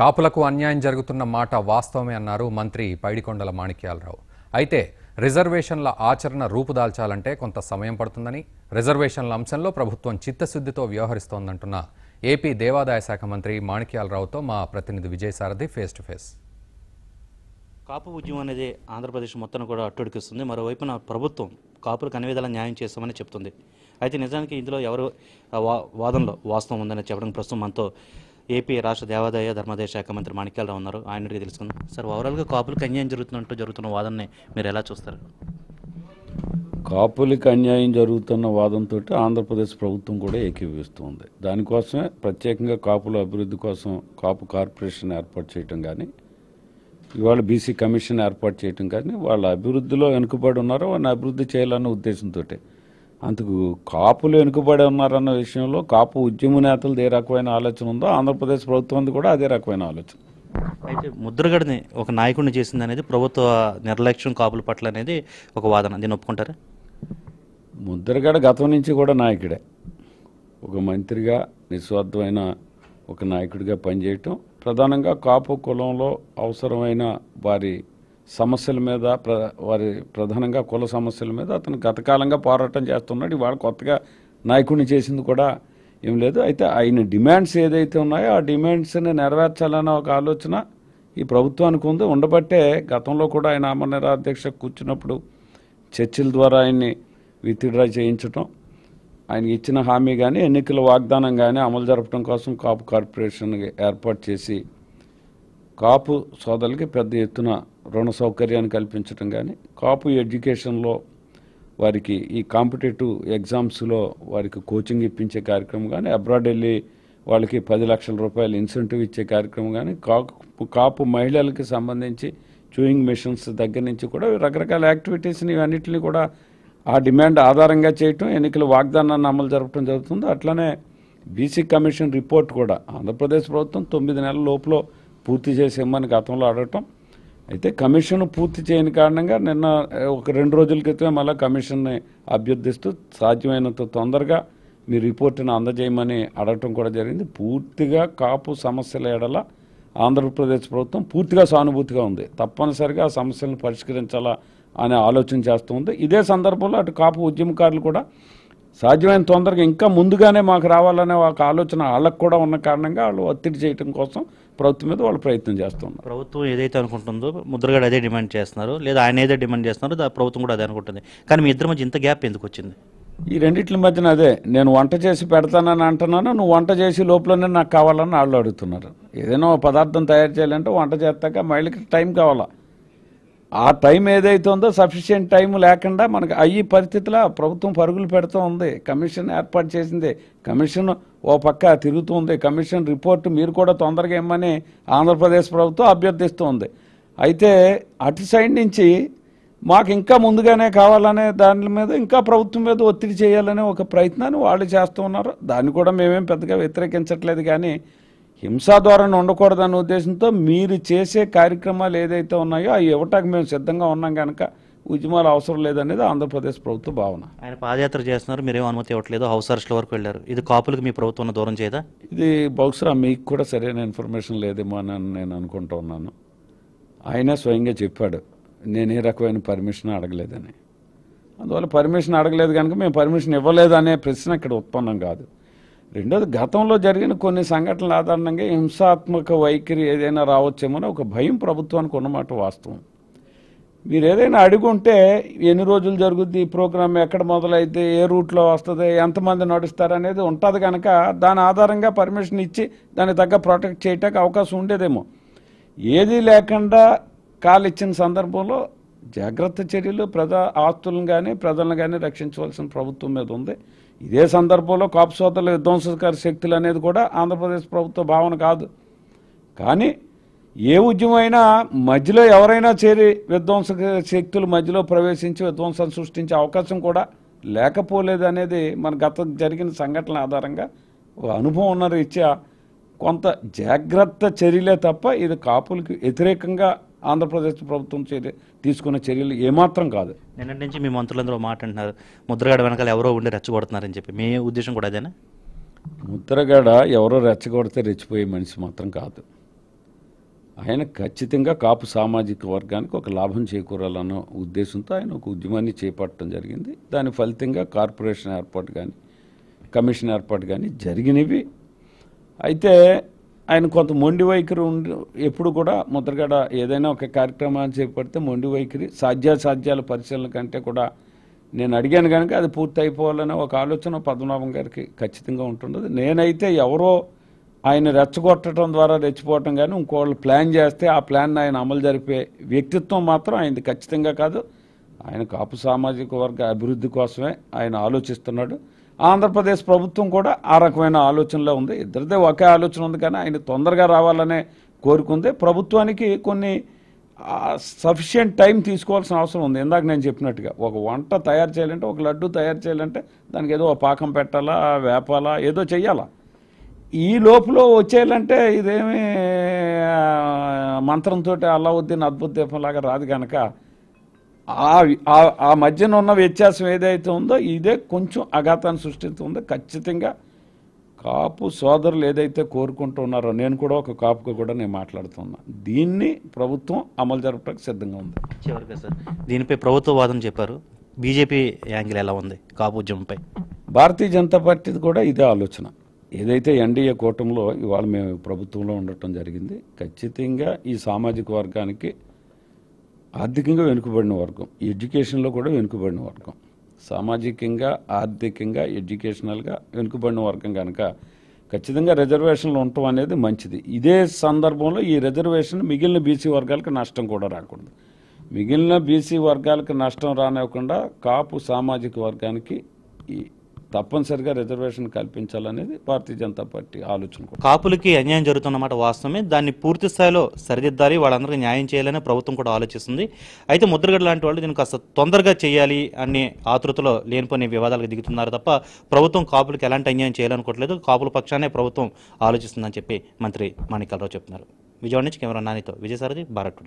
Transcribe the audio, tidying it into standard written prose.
కాపులకు అన్యాయం జరుగుతున్న మాట వాస్తవమే అన్నారు మంత్రి పైడికొండల మాణిక్యాలరావు. అయితే రిజర్వేషన్ల ఆచరణ రూపుదాల్చాలంటే కొంత సమయం పడుతుందని, రిజర్వేషన్ల అంశంలో ప్రభుత్వం చిత్తశుద్ధితో వ్యవహరిస్తోందంటున్న ఏపీ దేవాదాయ శాఖ మంత్రి మాణిక్యాలరావుతో మా ప్రతినిధి విజయసారథి ఫేస్ టు ఫేస్. కాపు ఉద్యమం అనేది ఆంధ్రప్రదేశ్ మొత్తం కూడా అట్టుడికిస్తుంది. మరోవైపున ప్రభుత్వం కాపులకు అన్ని విధాలా న్యాయం చేస్తామని చెప్తుంది. అయితే నిజానికి ఇందులో ఎవరు వాదనలో వాస్తవం ఉందని చెప్పడం ప్రస్తుతం మనతో ఏపీ రాష్ట్ర దేవాదాయ ధర్మాదాయ శాఖ మంత్రి మాణిక్యాలరావు ఉన్నారు. ఆయన అడిగి తెలుసుకుందాం. సార్, ఓవరాల్గా కాపులకు అన్యాయం జరుగుతున్న వాదనని మీరు ఎలా చూస్తారు? కాపులకు అన్యాయం జరుగుతున్న వాదంతో ఆంధ్రప్రదేశ్ ప్రభుత్వం కూడా ఏకీభవిస్తుంది. దానికోసమే ప్రత్యేకంగా కాపుల అభివృద్ధి కోసం కాపు కార్పొరేషన్ ఏర్పాటు చేయటం కానీ, ఇవాళ బీసీ కమిషన్ ఏర్పాటు చేయటం కానీ, వాళ్ళ అభివృద్ధిలో వెనుకబడి ఉన్నారో వాళ్ళని అభివృద్ధి చేయాలన్న ఉద్దేశంతో. అందుకు కాపులు వెనుకబడి ఉన్నారన్న విషయంలో కాపు ఉద్యమ నేతలది ఏ రకమైన ఆలోచన ఉందో ఆంధ్రప్రదేశ్ ప్రభుత్వం కూడా అదే రకమైన ఆలోచన. అయితే ముద్రగడని ఒక నాయకుడిని చేసింది అనేది ప్రభుత్వ నిర్లక్ష్యం కాపుల పట్ల అనేది ఒక వాదన. దీన్ని ఒప్పుకుంటారా? ముద్రగడ గతం నుంచి కూడా నాయకుడే. ఒక మంత్రిగా నిస్వార్థమైన ఒక నాయకుడిగా పనిచేయటం, ప్రధానంగా కాపు కులంలో అవసరమైన వారి సమస్యల మీద, వారి ప్రధానంగా కుల సమస్యల మీద అతను గతకాలంగా పోరాటం చేస్తున్నాడు. ఇవాళ కొత్తగా నాయకుడిని చేసింది కూడా ఏం లేదు. అయితే ఆయన డిమాండ్స్ ఏదైతే ఉన్నాయో ఆ డిమాండ్స్ని నెరవేర్చాలన్న ఒక ఆలోచన ఈ ప్రభుత్వానికి ఉంది. ఉండబట్టే గతంలో కూడా ఆయన ఆమరణ కూర్చున్నప్పుడు చర్చల ద్వారా ఆయన్ని విత్డ్రా చేయించడం, ఆయన ఇచ్చిన హామీ కానీ ఎన్నికల వాగ్దానం కానీ అమలు జరపడం కోసం కాపు కార్పొరేషన్ ఏర్పాటు చేసి కాపు సోదరులకి పెద్ద ఎత్తున రుణ సౌకర్యాన్ని కల్పించడం కానీ, కాపు ఎడ్యుకేషన్లో వారికి ఈ కాంపిటేటివ్ ఎగ్జామ్స్లో వారికి కోచింగ్ ఇప్పించే కార్యక్రమం కానీ, అబ్రాడ్ వెళ్ళి వాళ్ళకి 10 లక్షల రూపాయలు ఇన్సెంటివ్ ఇచ్చే కార్యక్రమం కానీ, కాపు మహిళలకి సంబంధించి చూయింగ్ మిషన్స్ దగ్గర నుంచి కూడా రకరకాల యాక్టివిటీస్ని ఇవన్నిటిని కూడా ఆ డిమాండ్ ఆధారంగా చేయటం, ఎన్నికల వాగ్దానాన్ని అమలు జరపడం జరుగుతుంది. అట్లనే బీసీ కమిషన్ రిపోర్ట్ కూడా ఆంధ్రప్రదేశ్ ప్రభుత్వం 9 నెలల లోపల పూర్తి చేసేమని గతంలో అడగటం. అయితే కమిషన్ పూర్తి చేయని కారణంగా నిన్న ఒక 2 రోజుల క్రితమే మళ్ళీ కమిషన్ని అభ్యర్థిస్తూ సాధ్యమైనంత తొందరగా మీ రిపోర్ట్ని అందజేయమని అడగటం కూడా జరిగింది. పూర్తిగా కాపు సమస్యల ఎడల ఆంధ్రప్రదేశ్ ప్రభుత్వం పూర్తిగా సానుభూతిగా ఉంది. తప్పనిసరిగా ఆ సమస్యలను పరిష్కరించాలా అనే ఆలోచన చేస్తుంది. ఇదే సందర్భంలో అటు కాపు ఉద్యమకారులు కూడా సాధ్యమైన తొందరగా ఇంకా ముందుగానే మాకు రావాలనే ఒక ఆలోచన వాళ్ళకు కూడా ఉన్న కారణంగా వాళ్ళు ఒత్తిడి చేయడం కోసం ప్రభుత్వం మీద వాళ్ళు ప్రయత్నం చేస్తున్నారు. ప్రభుత్వం ఏదైతే అనుకుంటుందో ముద్రగడ అదే డిమాండ్ చేస్తున్నారు, లేదా ఆయన ఏదో డిమాండ్ చేస్తున్నారు, ప్రభుత్వం కూడా అదే అనుకుంటుంది. కానీ మీ ఇద్దరి మధ్య ఇంత గ్యాప్ ఎందుకు వచ్చింది? ఈ రెండిట్ల మధ్యన అదే, నేను వంట చేసి పెడతానని అంటున్నాను, నువ్వు వంట చేసి లోపలనే నాకు కావాలని వాళ్ళు అడుగుతున్నారు. ఏదైనా పదార్థం తయారు చేయాలంటే వంట చేస్తాక మహిళకి టైం కావాలా. ఆ టైం ఏదైతే ఉందో సఫిషియెంట్ టైం లేకుండా మనకు అయ్యి పరిస్థితిలో ప్రభుత్వం పరుగులు పెడుతూ ఉంది. కమిషన్ ఏర్పాటు చేసింది, కమిషన్ ఓ పక్క తిరుగుతుంది. కమిషన్ రిపోర్టు మీరు కూడా తొందరగా ఇమ్మని ఆంధ్రప్రదేశ్ ప్రభుత్వం అభ్యర్థిస్తూ ఉంది. అయితే అటు సైడ్ నుంచి మాకు ఇంకా ముందుగానే కావాలనే దాని మీద ఇంకా ప్రభుత్వం మీద ఒత్తిడి చేయాలనే ఒక ప్రయత్నాన్ని వాళ్ళు చేస్తూ ఉన్నారు. దాన్ని కూడా మేమేం పెద్దగా వ్యతిరేకించట్లేదు, కానీ హింసా ధోరణి ఉండకూడదనే ఉద్దేశంతో మీరు చేసే కార్యక్రమాలు ఏదైతే ఉన్నాయో అవి ఇవ్వటానికి మేము సిద్ధంగా ఉన్నాం కనుక ఉద్యమాలు అవసరం లేదనేది ఆంధ్రప్రదేశ్ ప్రభుత్వ భావన. ఆయన పాదయాత్ర చేస్తున్నారు, మీరేం అనుమతి ఇవ్వట్లేదు, హౌస్ అరెస్ట్ల వరకు వెళ్ళారు. ఇది కాపులకు మీ ప్రభుత్వం దూరం చేయదా? ఇది బహుశా మీకు కూడా సరైన ఇన్ఫర్మేషన్ లేదేమో అని నేను అనుకుంటూ ఉన్నాను. ఆయన స్వయంగా చెప్పాడు నేను ఏ రకమైన పర్మిషన్ అడగలేదని. అందువల్ల పర్మిషన్ అడగలేదు కనుక మేము పర్మిషన్ ఇవ్వలేదనే ప్రశ్న ఇక్కడ ఉత్పన్నం కాదు. రెండోది, గతంలో జరిగిన కొన్ని సంఘటనల ఆధారంగా హింసాత్మక వైఖరి ఏదైనా రావచ్చేమో ఒక భయం ప్రభుత్వానికి ఉన్నమాట వాస్తవం. మీరు ఏదైనా అడుగుంటే ఎన్ని రోజులు జరుగుద్ది, ఈ ప్రోగ్రామ్ ఎక్కడ మొదలైతే, ఏ రూట్లో వస్తుంది, ఎంతమంది నడుస్తారు అనేది ఉంటుంది కనుక దాని ఆధారంగా పర్మిషన్ ఇచ్చి దానికి తగ్గ ప్రొటెక్ట్ చేయటానికి అవకాశం ఉండేదేమో. ఏదీ లేకుండా కాలు ఇచ్చిన సందర్భంలో జాగ్రత్త చర్యలు ప్రజా ఆస్తులను కానీ ప్రజలను కానీ రక్షించవలసిన ప్రభుత్వం మీద ఉంది. ఇదే సందర్భంలో కాపు సోదరుల విధ్వంసకర శక్తులు అనేది కూడా ఆంధ్రప్రదేశ్ ప్రభుత్వ భావన కాదు. కానీ ఏ ఉద్యమైనా మధ్యలో ఎవరైనా చేరి విధ్వంసక శక్తులు మధ్యలో ప్రవేశించి విధ్వంసం సృష్టించే అవకాశం కూడా లేకపోలేదు అనేది మన గత జరిగిన సంఘటనల ఆధారంగా అనుభవం ఉన్న రీత్యా కొంత జాగ్రత్త చర్యలే తప్ప ఇది కాపులకు వ్యతిరేకంగా ఆంధ్రప్రదేశ్ ప్రభుత్వం తీసుకున్న చర్యలు ఏమాత్రం కాదు. నిన్నటి నుంచి మీ మంత్రులందరూ మాట అంటున్నారు, ముద్రగడ వెనకాల ఎవరో ఉండి రెచ్చగొడుతున్నారని చెప్పి. మీ ఉద్దేశం కూడా అదేనా? ముద్రగడ ఎవరో రెచ్చగొడితే రెచ్చిపోయే మనిషి మాత్రం కాదు. ఆయన ఖచ్చితంగా కాపు సామాజిక వర్గానికి ఒక లాభం చేకూరాలన్న ఉద్దేశంతో ఆయన ఒక ఉద్యమాన్ని చేపట్టడం జరిగింది. దాని ఫలితంగా కార్పొరేషన్ ఏర్పాటు కానీ కమిషన్ ఏర్పాటు కానీ జరిగినవి. అయితే ఆయన కొంత మొండి వైఖరి ఎప్పుడు కూడా ముద్రగడ ఏదైనా ఒక కార్యక్రమాన్ని చేపడితే మొండి వైఖరి సాధ్యాసాధ్యాల పరిశీలన కంటే కూడా నేను అడిగాను కనుక అది పూర్తి అయిపోవాలనే ఒక ఆలోచన పద్మనాభం గారికి ఖచ్చితంగా ఉంటున్నది. నేనైతే ఎవరో ఆయన రెచ్చగొట్టడం ద్వారా రెచ్చిపోవటం కానీ ఇంకోళ్ళు ప్లాన్ చేస్తే ఆ ప్లాన్ ఆయన అమలు జరిపే వ్యక్తిత్వం మాత్రం ఆయనది ఖచ్చితంగా కాదు. ఆయన కాపు సామాజిక వర్గ అభివృద్ధి కోసమే ఆయన ఆలోచిస్తున్నాడు. ఆంధ్రప్రదేశ్ ప్రభుత్వం కూడా ఆ రకమైన ఆలోచనలో ఉంది. ఇద్దరిదే ఒకే ఆలోచన ఉంది, కానీ ఆయన తొందరగా రావాలనే కోరుకుంది. ప్రభుత్వానికి కొన్ని సఫిషియెంట్ టైం తీసుకోవాల్సిన అవసరం ఉంది. ఇందాక నేను చెప్పినట్టుగా ఒక వంట తయారు చేయాలంటే, ఒక లడ్డు తయారు చేయాలంటే దానికి ఏదో పాకం పెట్టాలా, వేపాలా, ఏదో చెయ్యాలా. ఈ లోపల వచ్చేయాలంటే ఇదేమి మంత్రంతో అల్లావుద్దీన్ అద్భుత దీపంలాగా రాదు కనుక ఆ మధ్యన ఉన్న వ్యత్యాసం ఏదైతే ఉందో ఇదే కొంచెం అఘాతాన్ని సృష్టిస్తుందో. ఖచ్చితంగా కాపు సోదరులు ఏదైతే కోరుకుంటున్నారో, నేను కూడా ఒక కాపుగా కూడా నేను మాట్లాడుతున్నా, దీన్ని ప్రభుత్వం అమలు జరపడానికి సిద్ధంగా ఉంది. చివరిగా సార్, దీనిపై ప్రభుత్వ వాదన చెప్పారు. బీజేపీ యాంగిల్ ఎలా ఉంది కాపు ఉద్యమంపై? భారతీయ జనతా పార్టీది కూడా ఇదే ఆలోచన. ఏదైతే ఎన్డీఏ కూటమిలో ఇవాళ మేము ప్రభుత్వంలో ఉండటం జరిగింది, ఖచ్చితంగా ఈ సామాజిక వర్గానికి ఆర్థికంగా వెనుకబడిన వర్గం, ఎడ్యుకేషన్లో కూడా వెనుకబడిన వర్గం, సామాజికంగా ఆర్థికంగా ఎడ్యుకేషనల్గా వెనుకబడిన వర్గం కనుక ఖచ్చితంగా రిజర్వేషన్లు ఉండటం అనేది మంచిది. ఇదే సందర్భంలో ఈ రిజర్వేషన్ మిగిలిన బీసీ వర్గాలకు నష్టం కూడా రాకూడదు. మిగిలిన బీసీ వర్గాలకు నష్టం రానివ్వకుండా కాపు సామాజిక వర్గానికి తప్పనిసరిగా రిజర్వేషన్ కల్పించాలనేది భారతీయ జనతా పార్టీ ఆలోచన. కాపులకి అన్యాయం జరుగుతున్నమాట వాస్తవమే. దాన్ని పూర్తి స్థాయిలో సరిదిద్దాలి, వాళ్ళందరికీ న్యాయం చేయాలని ప్రభుత్వం కూడా ఆలోచిస్తుంది. అయితే ముద్రగడ లాంటి వాళ్ళు దీన్ని కాస్త తొందరగా చేయాలి అనే ఆతృతలో లేనిపోని వివాదాలకు దిగుతున్నారు తప్ప ప్రభుత్వం కాపులకి ఎలాంటి అన్యాయం చేయాలనుకోవట్లేదు. కాపుల పక్షానే ప్రభుత్వం ఆలోచిస్తుందని చెప్పి మంత్రి మాణిక్యాలరావు చెప్తున్నారు. విజయవాడ నుంచి కెమెరా నానితో విజయసారథి, భారత్.